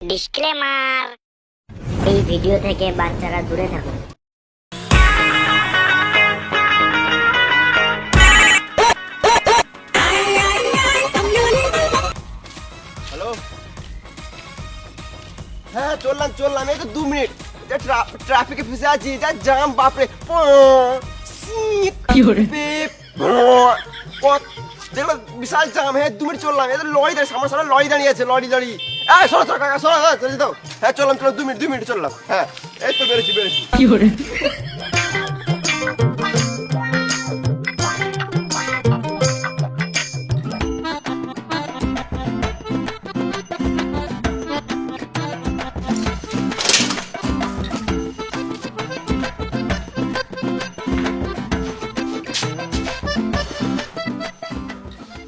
Disclaimer, এই video থেকে বাচ্চারা দূরে থাকুন। হ্যালো, হ্যাঁ চললাম এই তো 2 মিনিট। ট্রাফিকে ফেসে আছি, এটা জাম বাপরে। দেখো বিশাল জাম। হ্যাঁ 2 মিনিট চললাম, এদের লরি দাঁড়িয়ে, সামনে লরি দাঁড়িয়ে আছে, লরি দাঁড়িয়ে। সরো কাকা সরো, দাও। হ্যাঁ চললাম 2 মিনিট চললাম। হ্যাঁ এই তো বেরোচ্ছি।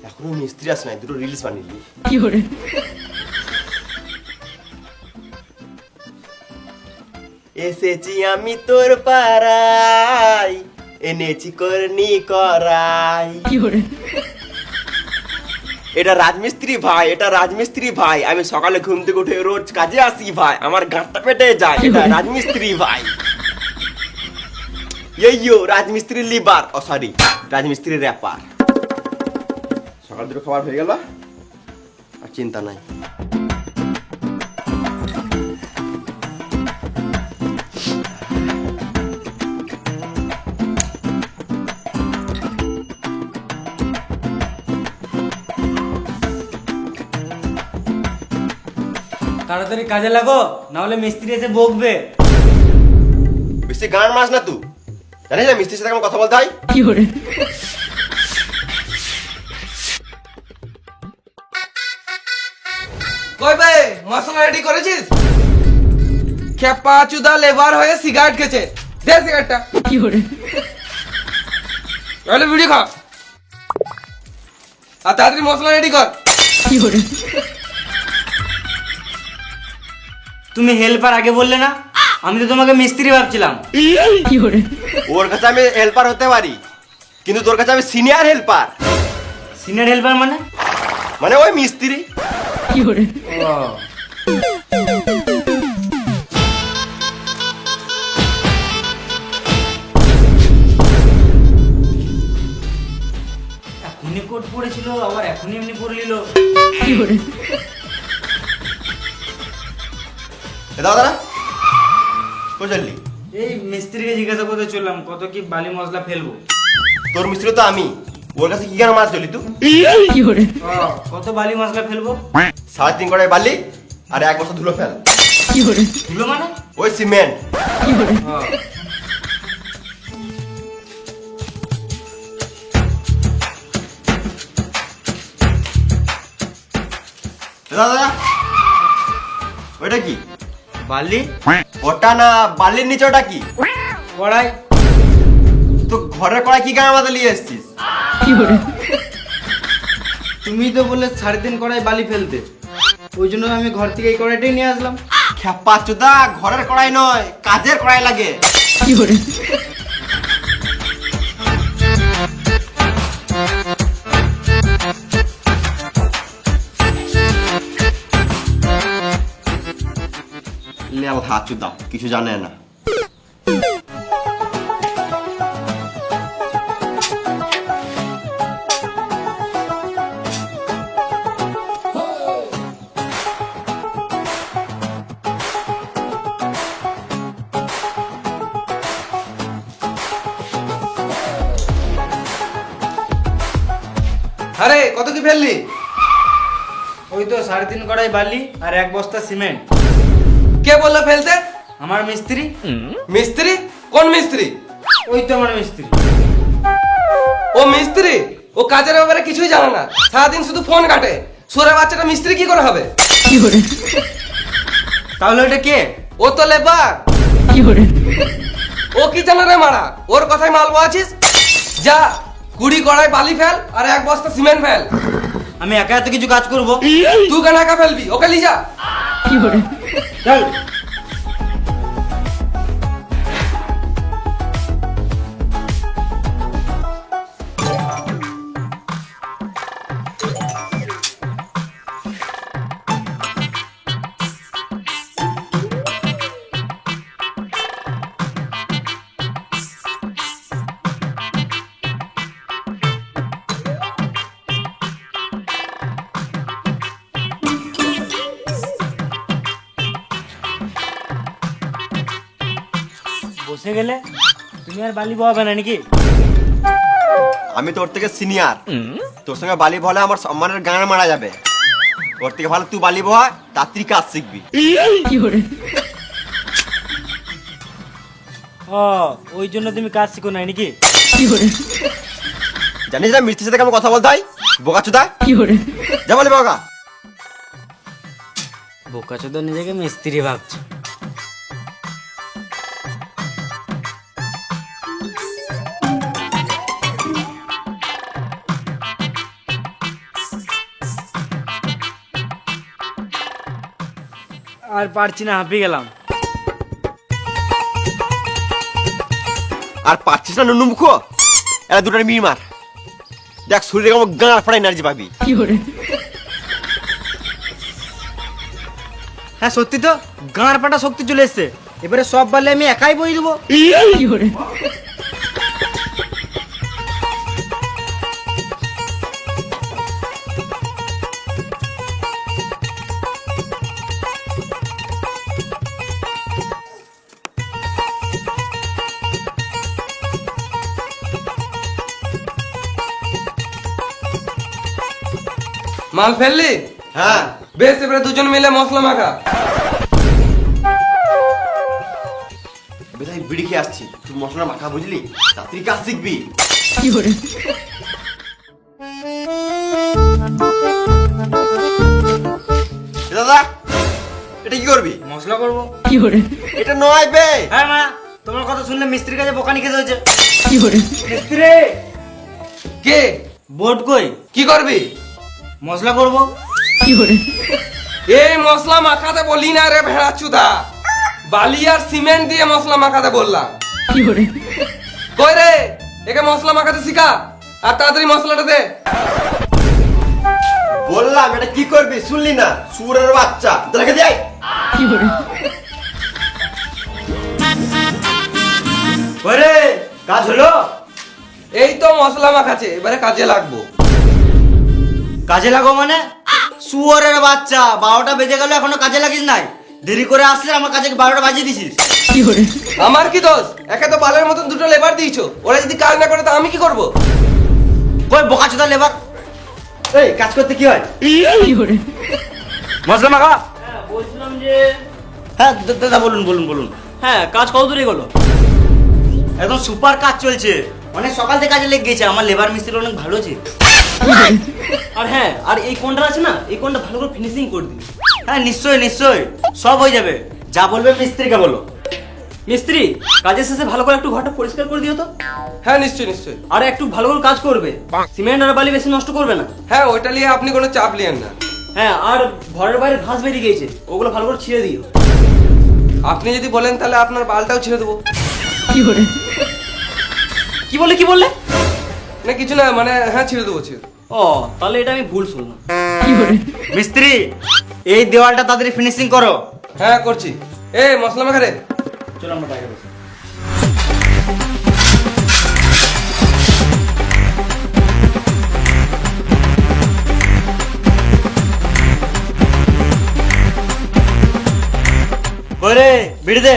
এখনো মিস্ত্রি আসে নাই, দুটো রিলস বানিয়ে দিই। এসেছি আমি তোর পাড়ায়, এনেছি করনি করাই। এটা রাজমিস্ত্রি ভাই, আমি সকালে ঘুম থেকে উঠে রোজ কাজে আসি ভাই, আমার গাঁটটা পেটে যায়। এটা রাজমিস্ত্রি ভাই। ইয়ো রাজমিস্ত্রি লিবার, সরি রাজমিস্ত্রি র্যাপার। সকাল দুটো খাবার হয়ে গেল, আর চিন্তা নাই। তাড়াতাড়ি কাজে লাগো, না হলে মিস্ত্রি এসে বকবে। বেশি গান মাস না তুই, জানিস না মিস্ত্রির সাথে কেমন কথা বলতে হয়। কই ভাই, মশলা রেডি করেছিস? খেপা চুদা লেবার হয়ে সিগারেট খেছে, দে সিগারেটটা। তাহলে ভিডিও খা, আর তাড়াতাড়ি মশলা রেডি কর। তুমি হেল্পার আগে বললে না? আমি তো তোমাকে মিস্ত্রি ভাবছিলাম। ওর কাছে আমি হেল্পার হতে পারি, কিন্তু তোর কাছে আমি সিনিয়র হেল্পার। সিনিয়র হেল্পার মানে? মানে ওই মিস্ত্রি। এখনই কোট পড়েছিল, আবার এখনই এমনি পড়ে নিল। দাদা কই চললি? এই মিস্ত্রিকে জিজ্ঞাসা করতে চললাম কত কি বালি মশলা ফেলবো। তোর মিস্ত্রি তো আমি, ওর কাছে কি কেন মাছ চলি তুই? কত বালি মশলা ফেলবো? 3.5 কড়াই বালি আর 1 বস্তা ধুলো ফেল। ধুলো মানে? ওই সিমেন্ট। দাদা ওইটা কি? বালি? ওটা না, বালির নিচে ওটা কি? কড়াই। তো ঘরের কড়াই কি গান আমাদের নিয়ে এসেছিস? তুমি তো বললে 3.5 কড়াই বালি ফেলতে, ওই জন্য আমি ঘর থেকে এই কড়াইটাই নিয়ে আসলাম। খেপা চুদা, ঘরের কড়াই নয়, কাজের কড়াই লাগে। লেল হাত চুদা, কিছু জানে না। আরে কত কি ফেললি? ওই তো 3.5 কড়াই বালি আর 1 বস্তা সিমেন্ট। কে বললো ফেলতে? আমার মিস্ত্রি। মিস্ত্রি? কোন মিস্ত্রি? ওই তো আমার মিস্ত্রি। ও মিস্ত্রি? ও কাজের ব্যাপারে কিছুই জানে না, সারাদিন শুধু ফোন কাটে। সুরে বাচ্চাটা মিস্ত্রি কি করে হবে? তাহলে ওইটা কে? ও তো লেবার। ও কি জানে রে মারা? ওর কথাই মালবো আছিস? যা 20 কড়াই বালি ফেল আর 1 বস্তা সিমেন্ট ফেল। আমি একা এত কিছু কাজ করবো? তুই কেন একা ফেলবি? ওকে লি যা। চল। বসে গেলে তুমি আর বালি বহাবে না নাকি? আমি তোর থেকে সিনিয়র, তোর সঙ্গে বালি বলে আমার সম্মানের গান মারা যাবে। তোর থেকে ভালো তুই বালি বহা, তাড়াতাড়ি কাজ শিখবি। ও ওই জন্য তুমি কাজ শিখো নাই নাকি? জানিস না মিস্ত্রির সাথে কেমন কথা বলতে হয়? বোকা চোদা, যা বলি বোকা। বোকাচোদা নিজেকে মিস্ত্রি ভাবছো। আর পারছি না, হাঁপিয়ে গেলাম। আর পাচ্ছিস না নুনু মুখো, এরা দুটার মির মার, দেখ শরীরে কেমন গাঁড় ফাড়া এনার্জি পাবি। হ্যাঁ সত্যি তো, গাঁড় পাটা শক্তি চলে এসছে। এবারে সব বালি আমি একাই বই দেবো। মাল ফেললি? হ্যাঁ বেশ, এবারে দুজন মিলে মশলা মাখা। বেটাই বিড়ি খেয়ে আসছি, তুই মশলা মাখা বুঝলি, তাড়াতাড়ি কাজ শিখবি। এ দাদা, এটা কি করবি? মশলা করবো। এটা নয় বে। হ্যাঁ মা, তোমার কথা শুনলে মিস্ত্রির কাছে বোকানি খেতে হয়েছে। মিস্ত্রি, কে? বোর্ড কই? কি করবি? মশলা করবো। এই মশলা মাখাতে বলি না রে ভেড়া চুদা, বালি আর সিমেন্ট দিয়ে মশলা মাখাতে বললাম। কই রে, একে মশলা মাখাতে শিখা, আর তাড়াতাড়ি মশলাটা দে। বললাম এটা কি করবি, শুনলি না? সুরের বাচ্চা, দেখে যাই। ওরে কাজ হলো? এই তো মশলা মাখাচ্ছে, এবারে কাজে লাগবো। কাজে লাগো মানে? শুয়োরের বাচ্চা, 12টা বেজে গেল এখনো কাজে লাগিস নাই। দেরি করে আসলে আমার কাজে 12টা বাজিয়ে দিছিস। আমার কি দোষ? একে তো বালের মতন দুটো লেবার দিয়েছো, ওরা যদি কাজ না করে তা আমি কি করব? কই বোকাচোদা লেবার? এই কাজ করতে কি হয়? মশলা মাখা। হ্যাঁ বলছিলাম যে, হ্যাঁ দাদা বলুন বলুন বলুন। হ্যাঁ কাজ কত দূরে গেলো? একদম সুপার কাজ চলছে, অনেক সকাল থেকে কাজে লেগে গেছে। আমার লেবার মিস্ত্রি অনেক ভালো আছে। আর হ্যাঁ, আর এই কোনটা আছে না, এই কোনটা ভালো করে ফিনিশিং করে দিবি। হ্যাঁ নিশ্চয়ই নিশ্চয়ই, সব হয়ে যাবে। যা বলবে মিস্ত্রিকে বলো। মিস্ত্রি, কাজের শেষে ভালো করে একটু ঘরটা পরিষ্কার করে দিও তো। হ্যাঁ নিশ্চয়ই নিশ্চয়ই। আর একটু ভালো করে কাজ করবে, সিমেন্ট আর বালি বেশি নষ্ট করবে না। হ্যাঁ ওইটা নিয়ে আপনি কোনো চাপ নিয়েন না। হ্যাঁ, আর ঘরের বাইরে ঘাস বেরিয়ে গিয়েছে, ওগুলো ভালো করে ছিঁড়ে দিও। আপনি যদি বলেন তাহলে আপনার বালটাও ছেড়ে দেবো। কি বললে কি বললে? না কিছু না, মানে হ্যাঁ ছেড়ে দেবো ছেড়ে দেবো। ও তাহলে এটা আমি ভুল শুনলাম। মিস্ত্রি, এই দেওয়ালটা তাড়াতাড়ি ফিনিশিং করো। হ্যাঁ করছি। এ মশলা মাখা রে। চলো আমরা বাইরে বসি। ওরে বিড়ি দে।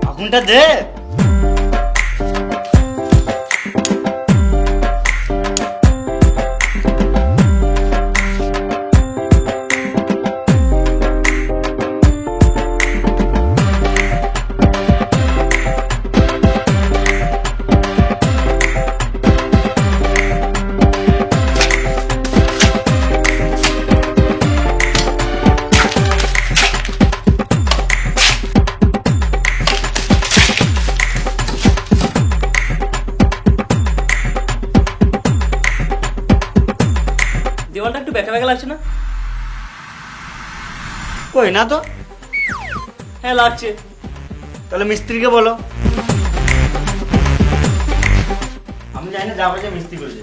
আগুনটা দে। দেওয়ালটা একটু ব্যাকা ব্যাকা লাগছে না? কই না তো। হ্যাঁ লাগছে। তাহলে মিস্ত্রিকে বলো। আমি জানি না, যা বলছে মিস্ত্রি বলছে।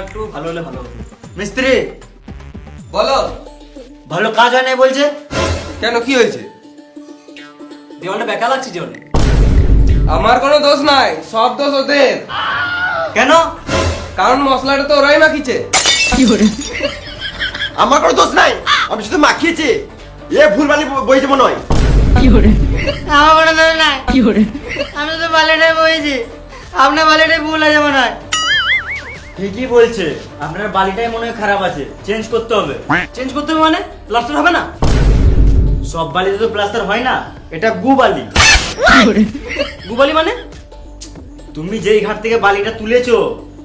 একটু ভালো হলে ভালো হতো। মিস্ত্রি বলো। ভালো কাজ হয় নাই বলছে। কেন কি হয়েছে? দেওয়ালটা ব্যাকা লাগছে যে অনেক। আমার কোনো দোষ নাই, সব দোষ ওদের। কেন? কারণ মশলাটা তো ওরাই মাখিছে। আমার কোনো দোষ নাই, আমি শুধু মাখিয়েছি। এ ভুলভালি বইছে মনে হয়। আমার কোনো দোষ নাই, আমি তো বালিটাই বইছি, আপনার বালিটাই ভুল আছে মনে হয়। ঠিকই বলছে, আপনার বালিটাই মনে হয় খারাপ আছে, চেঞ্জ করতে হবে। চেঞ্জ করতে হবে মানে প্লাস্টার হবে না? সব বালিতে তো প্লাস্টার হয় না, এটা গু বালি। গু বালি মানে? তুমি যেই ঘাট থেকে বালিটা তুলেছো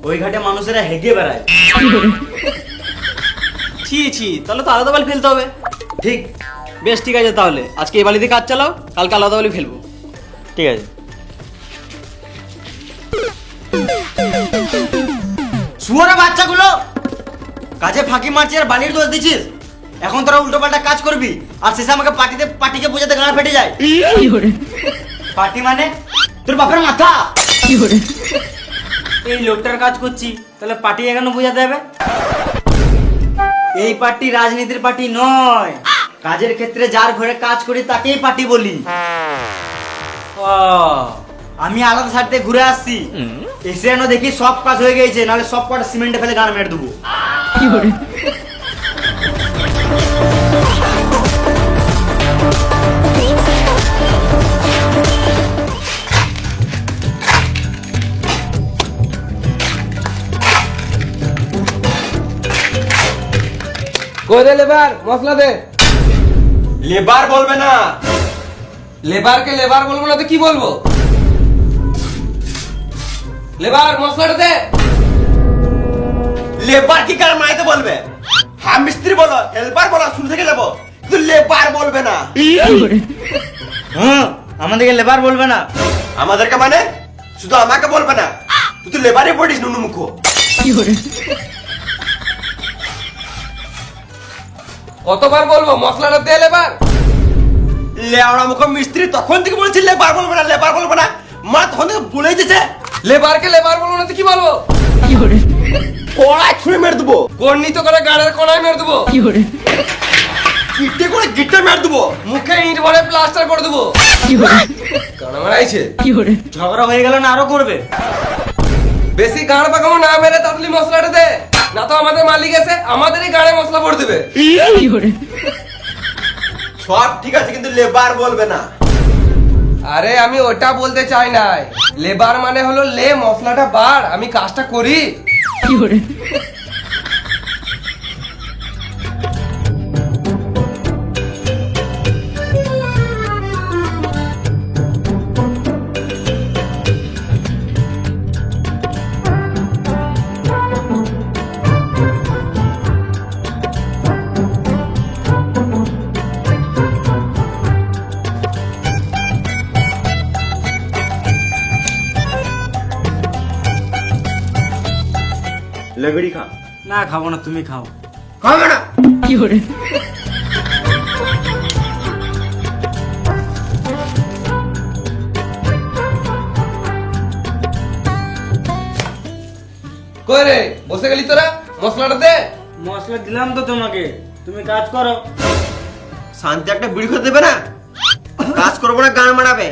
ওই ঘাটে মানুষেরা হেগে বেড়ায়। ছি, তাহলে তো আলাদা বালি ফেলতে হবে। ঠিক। বেশ ঠিক আছে, তাহলে আজকে এই বালি দিয়ে কাজ চালাও, কালকে আলাদা বালি ফেলবো। ঠিক আছে। শুয়োরে বাচ্চাগুলো, কাজে ফাঁকি মারছিস আর বালির দোষ দিচ্ছিস। এখন তোরা উল্টো পাল্টা কাজ করবি আর শেষে আমাকে পার্টিকে বোঝাতে গাড়া ফেটে যায়। পার্টি মানে তোর বাপের মাথা। এই লোকটার কাজ করছি, তাহলে পার্টি এখানে বোঝাতে হবে? এই পার্টি রাজনীতির পার্টি নয়, কাজের ক্ষেত্রে যার ঘরে কাজ করি তাকেই পার্টি বলি। ও, আমি আলাদা সাইড থেকে ঘুরে আসছি, এসে যেন দেখি সব কাজ হয়ে গেছে, নাহলে সব কটা সিমেন্টে ফেলে গান মেরে দেবো। কই রে লেবার, মশলা দে। লেবার বলবে না। লেবারকে লেবার বলবো না তো কি বলবো? লেবার, মশলাটা দে। লেবার কি কার মাইতে বলবে? হ্যাঁ মিস্ত্রি বলো, হেল্পার বলো, শুরু থেকে যাবো, কিন্তু লেবার বলবে না। হ্যাঁ, আমাদেরকে লেবার বলবে না। আমাদেরকে মানে শুধু আমাকে বলবে না, তুই তো লেবারে পড়িস নুনু মুখো। কতবার বলবো মশলাটা দে লেবার? লেওড়া মুখো মিস্ত্রি তখন থেকে বলছি লেবার বলবে না, লেবার বলবে না, মা তখন থেকে বলেই দিছে। লেবারকে লেবার বলবো না তো কি বলবো? কড়াই ছুঁড়ে মেরে দেবো, গর্ণিত করে গাড়ির কোনায় মেরে দেবো, গিট্টে করে গিট্টে মেরে দেবো। মুখে ইট ভরে প্লাস্টার করে দেবো। কানা মারাইছে। ঝগড়া হয়ে গেল না আরো করবে? বেশি গাড় পাকামো না মেরে তাড়াতাড়ি মশলাটা দে, না তো আমাদের মালিক এসে আমাদেরই গাড়ে মশলা ভরে দেবে। সব ঠিক আছে, কিন্তু লেবার বলবে না। আরে আমি ওটা বলতে চাই নাই, লেবার মানে হলো লে মশলাটা বার, আমি কাজটা করি। লেবেড়ি খা। না খাবো না, তুমি খাও। খাবে না। কই রে, বসে গেলি তোরা? মশলাটা দে। মশলা দিলাম তো তোমাকে, তুমি কাজ করো। শান্তি একটা বিড়ি খেতে দেবে না? কাজ করবো না, গান মারাবে।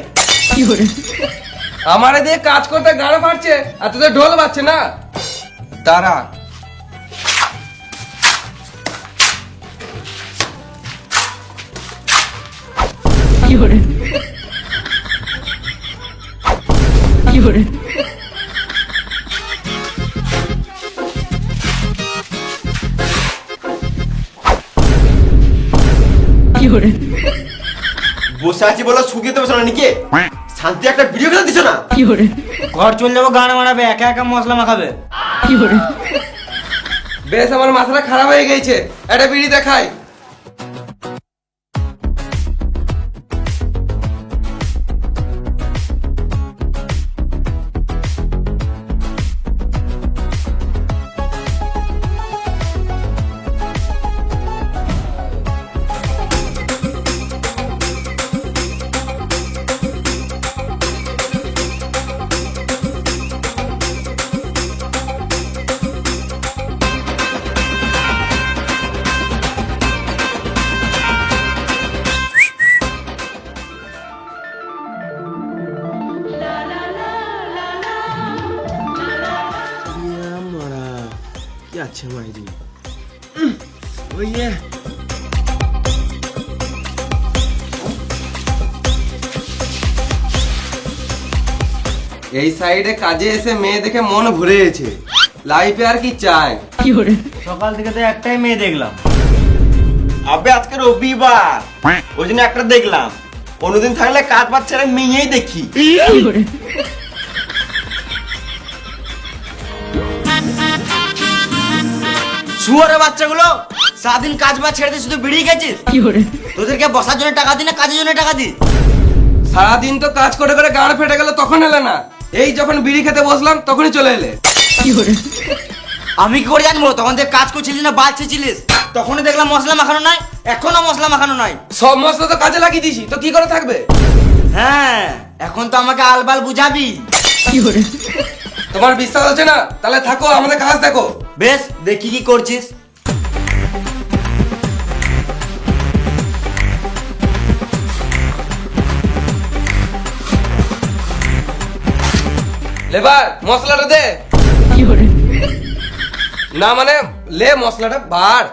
আমারে দিয়ে কাজ করতে গাড় মারছে আর তোদের ঢোল বাজছে না। দাঁড়া। বসে আছি বলো শুকিয়ে দেবো না নাকি? শান্তি একটা ভিডিও খেতে দিছো না? ঘর চলে যাবো, গান মারাবে, একা একা মশলা মাখাবে। বেশ, আমার মাথাটা খারাপ হয়ে গেছে, একটা বিড়ি দেখাই। আছে মাইরি ওই ইয়ে এই সাইডে কাজে এসে মেয়ে দেখে মন ভরে গেছে, লাইফে আর কি চাই। সকাল থেকে তো একটাই মেয়ে দেখলাম। আবে আজকে রবিবার ওই জন্য একটা দেখলাম, অন্যদিন থাকলে কাজ বাজ ছেড়ে মেয়েই দেখি। শুয়োরের বাচ্চাগুলো সারাদিন কাজ বাজ ছেড়ে দিয়ে শুধু বিড়ি খেয়েছিস। তোদেরকে বসার জন্য টাকা দিই না কাজের জন্য টাকা দিই? সারাদিন তো কাজ করে করে গাড় ফেটে গেল, তখন এলে না। এই যখন বিড়ি খেতে বসলাম তখনই চলে এলে। আমি কি করে জানবো তখন তুই কাজ করছিলিস না বাঁচছিলিস? তখনই দেখলাম মশলা মাখানো নাই, এখনো মশলা মাখানো নাই। সব মশলা তো কাজে লাগিয়ে দিয়েছি, তো কি করে থাকবে? হ্যাঁ, এখন তো আমাকে আলবাল বুঝাবি। তোমার বিশ্বাস হচ্ছে না? তাহলে থাকো, আমাদের কাজ দেখো। বেশ, দেখি কি করছিস। লেবার মশলাটা দে। না মানে লে মশলাটা বার।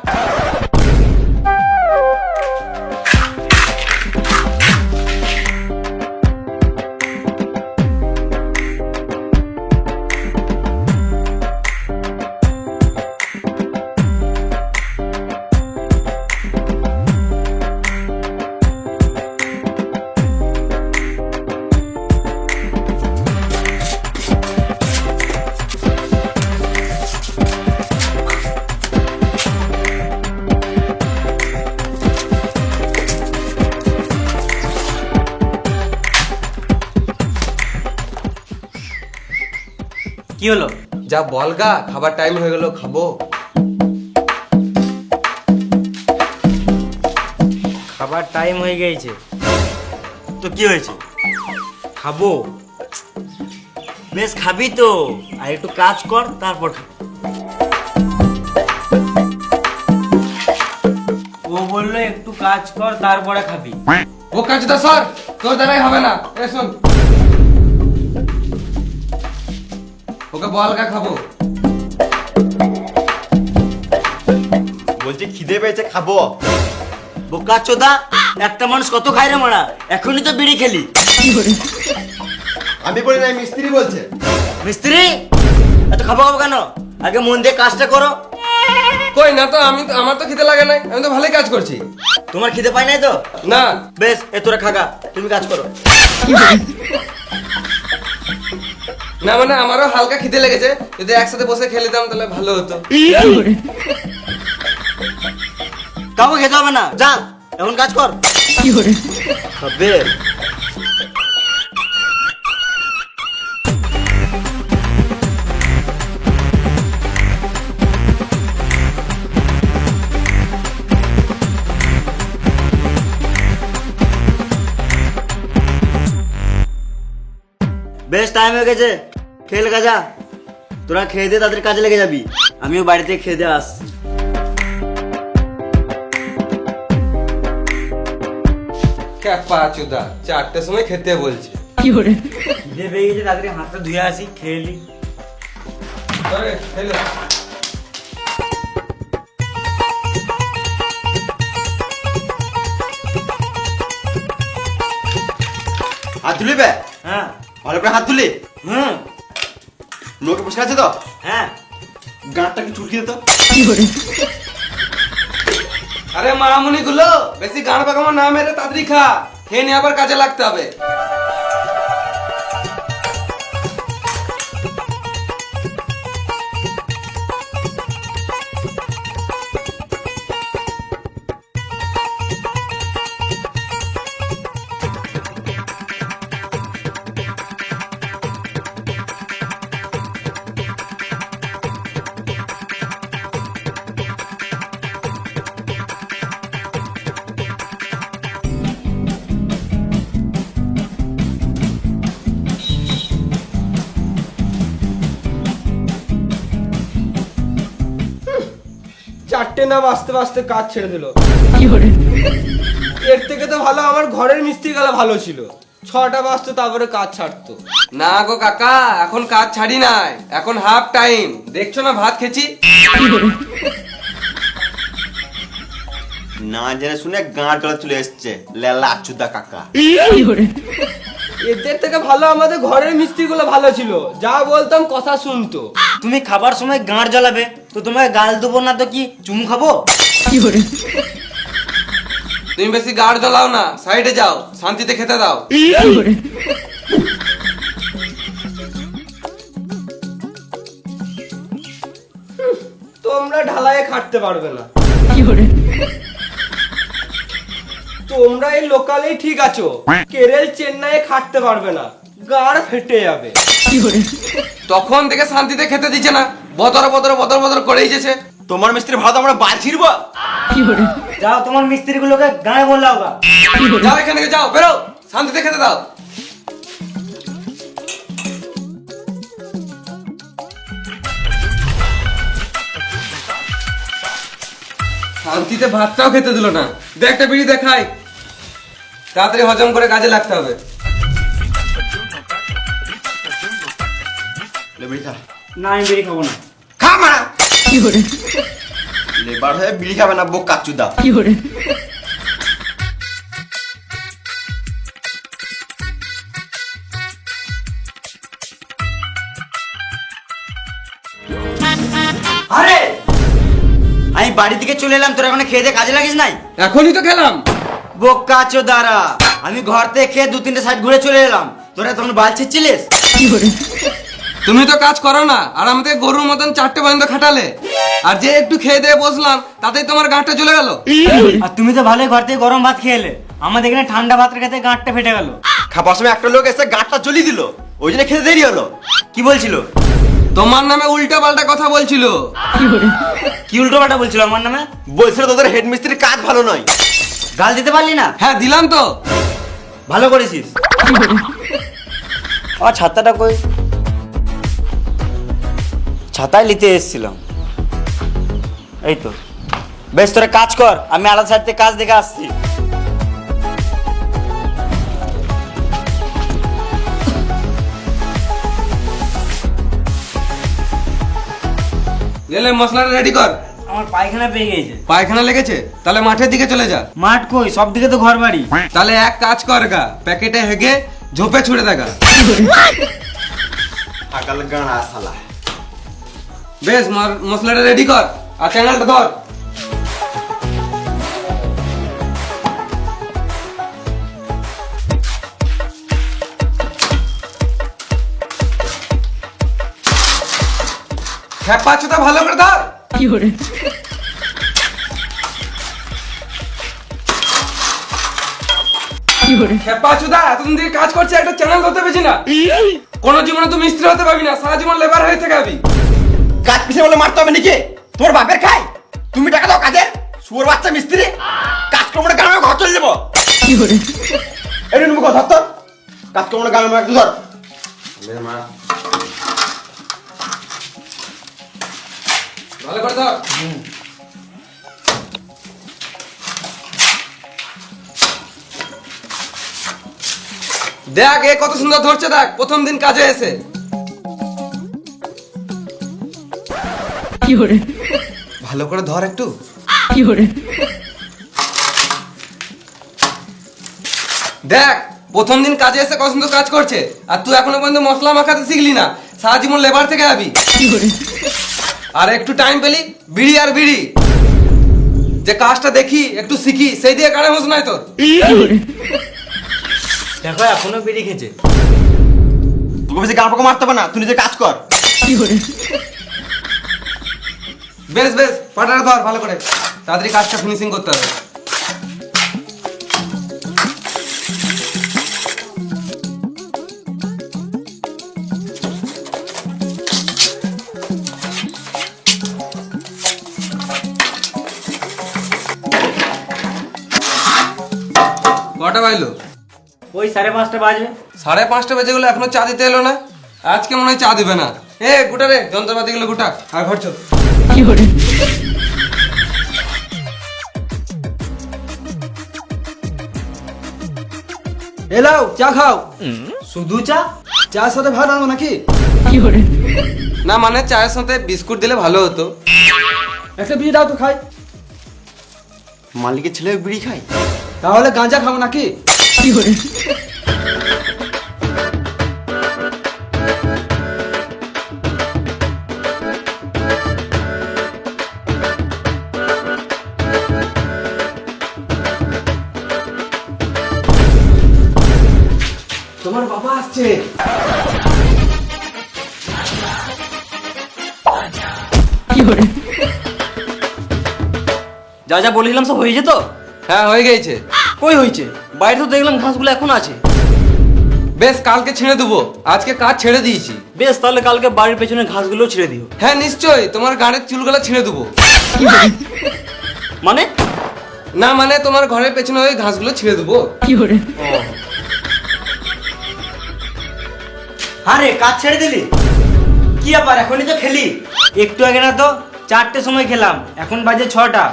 কি হলো? যা বলগা, খাবার টাইম হয়ে গেল, খাবো। খাবার টাইম হয়ে গেছে তো কি হয়েছে? খাবো। বেশ খাবি তো, আর একটু কাজ কর তারপর খাবি। ও বললো একটু কাজ কর তারপরে খাবি। ও কাজটা সর, তোর দ্বারাই হবে না। এ শোন, ওকে বলগা খাবো। বলছি খিদে পেয়েছে খাবো। বোকা চোদা, একটা মানুষ কত খায় রে মারা, এখনই তো বিড়ি খেলি। আমি বলি নাই, মিস্ত্রি বলছে। মিস্ত্রি এত খাবো খাবো কেন? আগে মন দিয়ে কাজটা করো। কই না তো, আমার তো খিদে লাগে নাই, আমি তো ভালোই কাজ করছি। তোমার খিদে পাই নাই তো? না। বেশ, এ তোরা খাগা, তুমি কাজ করো। না মানে আমারও হালকা খিদে লেগেছে, যদি একসাথে বসে খেলে দিতাম তাহলে ভালো হতো। কাউকে খেতে হবে না, যা এখন কাজ কর। খাবে বেশ, টাইম হয়ে গেছে, খেয়ে লেগে যা। তোরা খেয়ে দিয়ে তাদের কাজে লেগে যাবি, আমিও বাড়িতে খেয়ে দিয়ে আসছি। ক্যাপা চুদা, 4টের সময় খেতে বলছে। খিদে পেয়ে গেছে, তাড়াতাড়ি হাতটা ধুয়ে আসি, খেয়ে নি। আরে, খেলে। হাত তুলি বে, হ্যাঁ ভালো করে হাত তুলি। হুম লোকে বসে আছে তো, হ্যাঁ। গাঁটটা কি চুলকি তো। আরে মামুনি গুলো, বেশি গান পাকামো না মেরে তাড়াতাড়ি খা, খেয়ে নিয়ে আবার কাজে লাগতে হবে। চারটে না বাঁচতে বাঁচতে কাজ ছেড়ে দিল। এর থেকে তো ভালো আমার ঘরের মিস্ত্রি গেলা ভালো ছিল, 6টা বাজতো তারপরে কাজ ছাড়তো। না গো কাকা, এখন কাজ ছাড়ি নাই, এখন হাফ টাইম। দেখছো না ভাত খেছি। না জেনে শুনে গাঁট গলা চলে এসছে লেলা আচুদা কাকা। এদের থেকে ভালো আমাদের ঘরের মিস্ত্রিগুলো ভালো ছিল, যা বলতাম কথা শুনতো। তুমি খাবার সময় গাঁট জ্বালাবে তো তোমাকে গাল দেবো না তো কি চুমু খাবো? তুমি বেশি গাড় জ্বালাও না, সাইডে যাও, শান্তিতে খেতে দাও। তোমরা ঢালাইয়ে খাটতে পারবে না, তোমরা এই লোকালেই ঠিক আছো, কেরল চেন্নাইয়ে খাটতে পারবে না, গাড় ফেটে যাবে। তখন থেকে শান্তিতে খেতে দিচ্ছে না, বদর বদর বদর বদর করেই যেছে। তোমার মিস্ত্রি ভালো আমরা বাল ছিড়বো। যাও তোমার মিস্ত্রিগুলোকে গায়ে বললাও গা। যাও এখান থেকে, যাও, বেরো, শান্তিতে খেতে দাও। শান্তিতে ভাতটাও খেতে দিল না। দে একটা বিড়ি দেখাই, তাড়াতাড়ি হজম করে কাজে লাগতে হবে। না আমি বেরিয়ে খাবো না। খা মারা লেবার হয়ে বিড়ি খাবে না বোক কাচুদা। আরে আমি বাড়ি থেকে চলে এলাম, তোরা এখন খেয়ে দিয়ে কাজে লাগিস নাই? এখনই তো খেলাম। বোকা চোদারা, আমি ঘর থেকে খেয়ে 2-3টে সাইড ঘুরে চলে এলাম, তোরা তখন বাল ছিচ্ছিলিস। তুমি তো কাজ করো না, আর আমাদের গরুর মতন 4টে পর্যন্ত খাটালে, আর যে একটু খেয়ে দিয়ে বসলাম তাতেই তোমার গাঁটটা চলে গেল। আর তুমি তো ভালোই ঘর থেকে গরম ভাত খেয়ে এলে, আমাদের এখানে ঠান্ডা ভাত খেতে গাঁটটা ফেটে গেল। খাবার সময় একটা লোক এসে গাঁটটা জ্বলিয়ে দিল, ওই জন্য খেতে দেরি হলো। কি বলছিল? তোমার নামে উল্টা পাল্টা কথা বলছিল। কি উল্টো পাল্টা বলছিল আমার নামে? বলছিল তোদের হেড মিস্ত্রির কাজ ভালো নয়। গাল দিতে পারলি না? হ্যাঁ দিলাম তো। ভালো করেছিস। আর ছাতাটা কই? ছাতায় নিতে এসেছিলাম। এই তো, বেশ তোরা কাজ কর, আমি আলাদা সাইড থেকে কাজ দেখে আসছি। গেলে মশলাটা রেডি কর। আমার পায়খানা পেয়ে গেছে। পায়খানা লেগেছে? তাহলে মাঠের দিকে চলে যা। মাঠ কই? সব দিকে তো ঘর বাড়ি। তাহলে এক কাজ কর গা, প্যাকেটে হেগে ঝোপে ছুড়ে দেখা। আকাল গাঁড়া শালা। বেশ মশলাটা রেডি কর, আর চ্যানেলটা ধর। খেপা চোদা ভালো করে ধর। খেপা চোদা এতদিন থেকে কাজ করছে, একটা চ্যানেল ধরতে পেরেছি না। কোন জীবনে তুই মিস্ত্রি হতে পারবি না, সারা জীবন লেবার হয়ে থেকে যাবি। কাজ পিছিয়ে বলে মারতে হবে নাকি? তোর বাপের খাই, তুমি টাকা দাও কাজের। শুয়োর বাচ্চা মিস্ত্রি, কাজ কমনে গান ঘর চলে যাবো। এই তুমি কথা ধর, কাজ কমনে গান একটু ধর। ভালো করে ধর। দেখ এ কত সুন্দর ধরছে, দেখ প্রথম দিন কাজে এসে। ভালো করে ধর একটু। দেখ প্রথম দিন কাজে এসে কত সুন্দর কাজ করছে, আর তুই এখনো পর্যন্ত মশলা মাখাতে শিখলি না, সারা জীবন লেবার থেকে যাবি। আর একটু টাইম পেলি বিড়ি আর বিড়ি, যে কাজটা দেখি একটু শিখি, সেই দিয়ে কানে হোস নাই তোর। দেখো এখনো বিড়ি খেছে। তোকে বেশি গান পাকা মারতে হবে না, তুই নিজে কাজ কর। বেশ বেশ পাটাটা ধর ভালো করে, তাড়াতাড়ি কাজটা ফিনিশিং করতে হবে। কটা বাজলো? ওই 5:30 বাজবে। 5:30 বেজে গেলো, এখনো চা দিতে এলো না। আজকে মনে হয় চা দিবে না। এ গুটা রে, যন্ত্রপাতি গুলো গুটা, আর ঘর চল। এলাও চা খাও। শুধু চা? চার সাথে ভাত আনবো নাকি? না মানে চায়ের সাথে বিস্কুট দিলে ভালো হতো। একটা বিড়ি দাও তো খাই। মালিকের ছেলে বিড়ি খায়? তাহলে গাঁজা খাবো নাকি? তোমার বাবা আসছে। যা যা বলেছিলাম সব হয়ে যেত? হ্যাঁ হয়ে গেছে। কই হয়েছে? বাইরে তো দেখলাম ঘাসগুলো এখন আছে। বেশ কালকে ছেড়ে দেবো, আজকে কাজ ছেড়ে দিয়েছি। বেশ, তাহলে কালকে বাড়ির পেছনে ঘাসগুলো ছেড়ে দিও। হ্যাঁ নিশ্চয়ই, তোমার গাড়ির চুলগুলো ছিঁড়ে দেবো। মানে? না মানে তোমার ঘরের পেছনে ওই ঘাসগুলো ছিঁড়ে দেবো। আরে কাজ ছেড়ে দিলি? কি ব্যাপার, এখনই তো খেলি? একটু আগে না তো 4টের সময় খেলাম, এখন বাজে 6টা।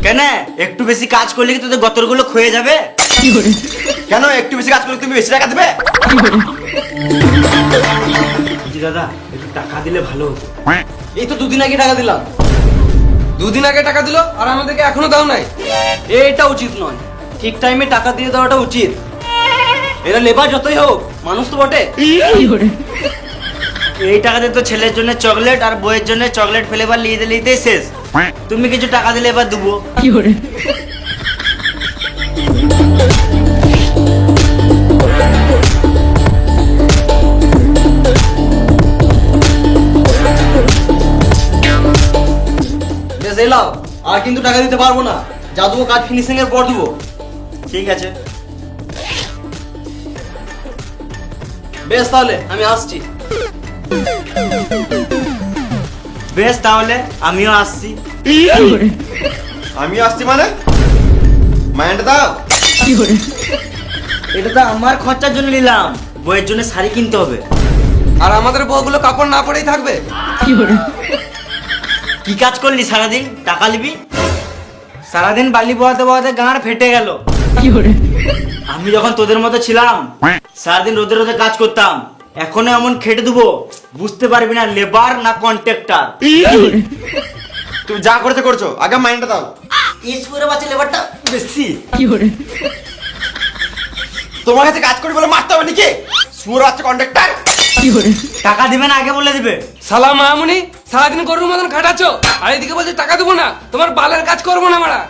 কেন, একটু বেশি কাজ করলে কি তোদের গতরগুলো ক্ষয়ে যাবে? কেন একটু বেশি কাজ করলে তুমি বেশি টাকা দেবে? জি দাদা, একটু টাকা দিলে ভালো হতো। এই তো 2 দিন আগে টাকা দিলাম। 2 দিন আগে টাকা দিলো আর আমাদেরকে এখনো দাও নাই। এটা উচিত নয়, ঠিক টাইমে টাকা দিয়ে দেওয়াটা উচিত। এরা লেবার যতই হোক, মানুষ তো বটে। এই টাকাতে তো ছেলের জন্য চকলেট আর বইয়ের জন্য চকলেট ফ্লেভার নিতে নিতেই শেষ। তুমি কিছু টাকা দিলে এবার দেবো। বেশ এলাম, আর কিন্তু টাকা দিতে পারবো না। যা দেবো কাজ ফিনিশিং এর পর দেবো। ঠিক আছে। বেশ তাহলে আমি আসছি। বেশ তাহলে আমিও আসছি। আমি আসছি মানে? মাইন্ডটা দাও। এটা তো আমার খরচার জন্য নিলাম, বইয়ের জন্য শাড়ি কিনতে হবে। আর আমাদের বউগুলো কাপড় না পরেই থাকবে। কি কাজ করলি সারাদিন? টাকা নিবি? সারাদিন বালি বহাতে বহাতে গাঁড় ফেটে গেল। আমি যখন তোদের মতো ছিলাম সারাদিন রোদে রোদে কাজ করতাম, এখনো এমন খেটে দেবো বুঝতে পারবি না লেবার না কন্ট্রাক্টর। তুমি যা করতে করছো, আগে মাইন্ডটা দাও। ইসপুরে বাচ্চা লেবারটা বেশি। তোমার কাছে কাজ করি বলে মারতে হবে নাকি? সুর বাচ্চা কন্ট্রাক্টর। টাকা দিবে না আগে বলে দিবে? সালা মামুনি, সারাদিন গরুর মতন খাটাচ্ছো আর এদিকে বলছে টাকা দেবো না। তোমার বালের কাজ করবো না মারা।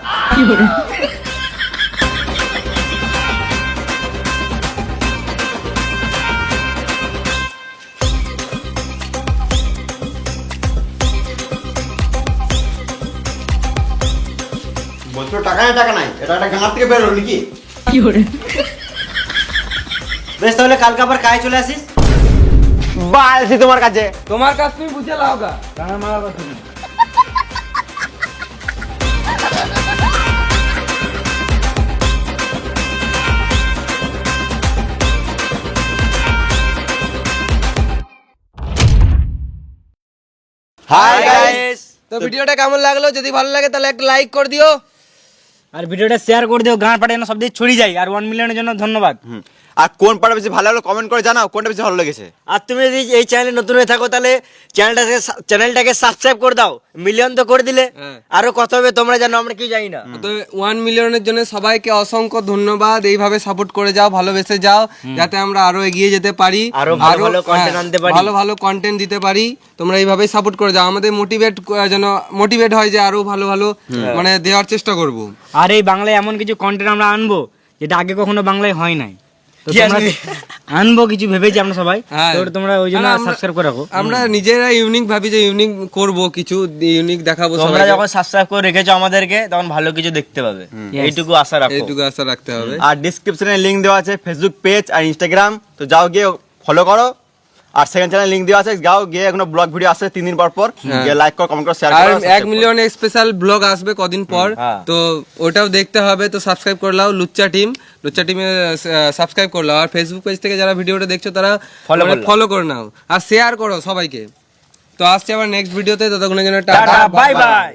বলছো টাকা নাই টাকা নাই, এটা একটা গাঁ থেকে বের হলো নাকি? বেশ তাহলে কালকে আবার কাজে চলে আসিস। বালছি তোমার কাছে। তোমার কাজ তুমি বুঝে লাও গা। Hi guys. তো ভিডিওটা কেমন লাগলো? যদি ভালো লাগে তাহলে একটা লাইক করে দিও। আর ভিডিওটা শেয়ার করে দিও, গান পাঠানো সব দিকে ছড়িয়ে যায়। আর 1 মিলিয়নের জন্য ধন্যবাদ। আর কোন পার্টটা বেশি ভালো লাগলো কমেন্ট করে জানাও, কোনটা বেশি ভালো লেগেছে। আর তুমি যদি এই চ্যানেলে নতুন হয়ে থাকো তাহলে চ্যানেলটাকে সাবস্ক্রাইব করে দাও। মিলিয়ন তো করে দিলে, হ্যাঁ। আরো কত হবে তোমরা জানো, আমরা কি জানি না। তো 1 মিলিয়নের জন্য সবাইকে অসংখ্য ধন্যবাদ। এইভাবে সাপোর্ট করে যাও, ভালোবেসে যাও, যাতে আমরা আরো এগিয়ে যেতে পারি, আরো ভালো ভালো content আনতে পারি। ভালো ভালো কন্টেন্ট দিতে পারি। তোমরা এইভাবেই সাপোর্ট করে যাও, আমাদের যেন মোটিভেট হয় যে আরো ভালো ভালো মানে দেওয়ার চেষ্টা করব। আর এই বাংলায় এমন কিছু কন্টেন্ট আমরা আনবো যেটা আগে কখনো বাংলায় হয় নাই। তো তোমরা আনবো কিছু ভেবেছি আমরা সবাই। হ্যাঁ। তো তোমরা ওই জন্য সাবস্ক্রাইব করে রাখো। আমরা নিজেরা ইউনিক ভাবি যে ইউনিক করব, কিছু ইউনিক দেখাবো। তোমরা সবাইকে। যখন সাবস্ক্রাইব করে রেখেছো আমাদেরকে, তখন ভালো কিছু দেখতে পাবে। এইটুকু আশা রাখো। এইটুকু আশা রাখতে হবে। আর ডেসক্রিপশনে লিংক দেওয়া আছে ফেসবুক পেজ আর ইনস্টাগ্রাম, তো যাও গিয়ে ফলো করো। আর সেকেন্ড চ্যানেল লিংক দেওয়া আছে, যাও গিয়ে এখনো ব্লগ ভিডিও আসছে 3 দিন পর পর, গিয়ে লাইক করো, কমেন্ট করো, শেয়ার আর করো। 1 মিলিয়ন স্পেশাল ব্লগ আসবে কদিন পর, হ্যাঁ। তো ওটাও দেখতে হবে। তো সাবস্ক্রাইব করে নাও লুচ্চা টিমে সাবস্ক্রাইব করে নাও। আর ফেসবুক পেজ থেকে যারা ভিডিওটা দেখছো তারা ফলো করে নাও আর শেয়ার করো সবাইকে। তো আসছে আবার নেক্সট ভিডিওতে, ততক্ষণের জন্য টাটা, বাই বাই।